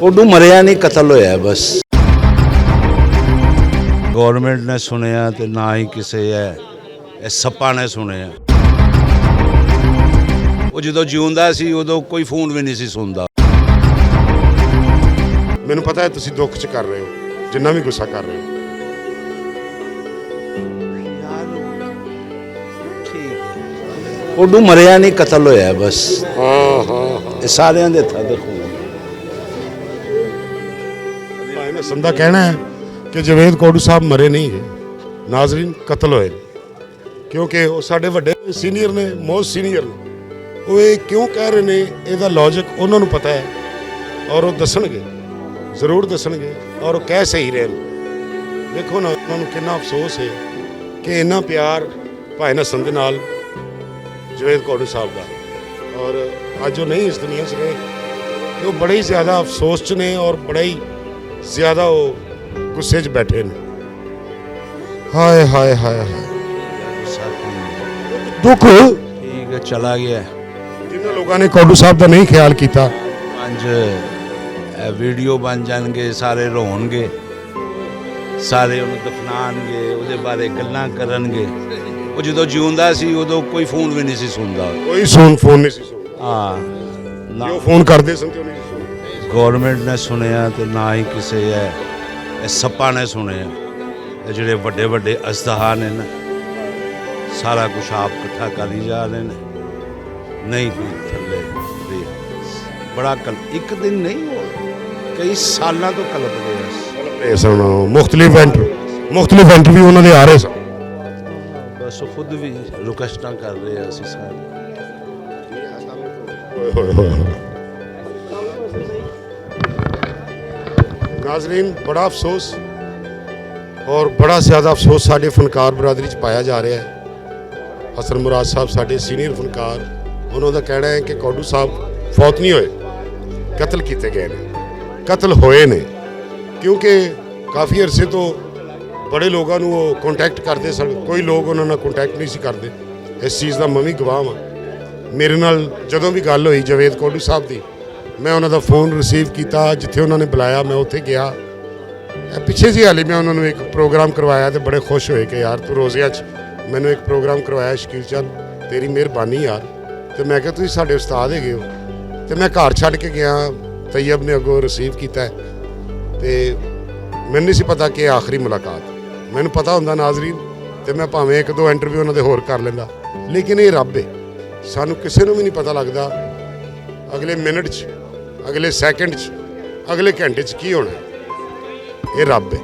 कोडू मरिया नहीं, कतल होया बस। गवर्नमेंट ने सुनिया तो ना ही किसी है सप्पा ने सुनिया। वो जो जिउंदा सी उदों कोई फोन भी नहीं सी सुनदा। मैनूं पता है तुसीं दुख च कर रहे हो, जिन्ना भी गुस्सा कर रहे हो। कोडू मरिया नहीं, कतल होया बस। हाँ हाँ सारिਆਂ ਦੇ ਹੱਥਾਂ 'ਤੇ ਖੂਨ। भाई ने संदा कहना है कि जवेद कोडू साहब मरे नहीं है, नाजरीन कतल होए, क्योंकि वो साढ़े वड्डे सीनियर ने, मोस्ट सीनियर ने। वो ये क्यों कह रहे ने, ਇਹਦਾ लॉजिक उन्होंने पता है और वो दसणगे, जरूर दसणगे और वो कह सही रहे। देखो ना उन्होंने कितना अफसोस है कि इन्ना प्यार भाई नसन दे नाल जवेद कोडू साहब का, और अज वो नहीं इस दुनिया च रहे। वो बड़े ही ज़्यादा अफसोस च ने और बड़े ही ज़्यादा वो गुस्से च बैठे ने। हाय हाय हाय हाय दुख ठीक है, चला गया। जिन्होंने लोगों ने कोडू साहब का नहीं ख्याल किया। वीडियो बन जाएंगे, सारे रोणगे, सारे उन्हें दफनाणगे, ਉਹਦੇ ਬਾਰੇ ਗੱਲਾਂ ਕਰਨਗੇ। ਉਹ ਜਦੋਂ ਜਿਉਂਦਾ ਸੀ ਉਦੋਂ ਕੋਈ ਫੋਨ ਵੀ ਨਹੀਂ ਸੀ ਸੁਣਦਾ। कोई फोन नहीं सी सुनता। ਹਾਂ जो फोन करते सन तो नहीं सी सुनते। गवर्नमेंट ने सुनिया तो ना ही किसी है सप्पा ने सुनिया। ये ਜਿਹੜੇ ਵੱਡੇ ਵੱਡੇ ਅਸਤਹਾ ਨੇ ਨਾ, ਸਾਰਾ ਕੁਛ ਆਪ ਇਕੱਠਾ ਕਰੀ ਜਾ ਰਹੇ ਨੇ। ਨਹੀਂ ਵੀ ਥੱਲੇ ਬੜਾ ਇੱਕ ਦਿਨ ਨਹੀਂ ਹੋ, ਕਈ ਸਾਲਾਂ ਤੋਂ ਕਲਪ ਰਹੇ सन मुख्तलिफ इंटरव्यू उन्होंने आ रहे सन। ਬਸ ਉਹ ਖੁਦ ਵੀ ਰਿਕੁਐਸਟਾਂ ਕਰ ਰਹੇ ਆ ਅਸੀਂ ਸਾਰੇ। नाजरीन बड़ा अफसोस और बड़ा ज़्यादा अफसोस साढ़े फनकार बरादरी च पाया जा रहा है। हसन मुराद साहब साढ़े सीनियर फनकार, उन्होंने कहना है कि कोडू साहब फौत नहीं होए, कतल किए गए ने, कतल होए ने। क्योंकि काफ़ी अरसे तो बड़े लोगों को वो कॉन्टैक्ट करते सन, कोई लोग उन्होंने कॉन्टैक्ट नहीं सी करते। इस चीज़ का मैं भी गवाह हाँ। मेरे नाल जदों भी गल हुई जवेद कोडू साहब की, मैं उन्होंने फ़ोन रिसीव किया, जिथे उन्होंने बुलाया मैं उत्थे गया। पिछे जी हाली मैं उन्होंने एक प्रोग्राम करवाया तो बड़े खुश होए कि यार तू रोज़िया मैंने एक प्रोग्राम करवाया शकील चंद, तेरी मेहरबानी यार। तो मैं क्या तुसीं साडे उस्ताद हैगे हो। तो मैं घर छड्ड के गया, तैयब ने अगों रिसीव किया। तो मैनूं नहीं सी पता कि आखिरी मुलाकात, मैनूं पता हुंदा नाजरीन तो मैं भावें एक दो इंटरव्यू उन्होंने होर कर लैंदा। लेकिन ये रब है, सानूं किसी नूं भी नहीं पता लगता अगले मिनट च, अगले सैकेंड च, अगले घंटे च की होना है। ये रब है।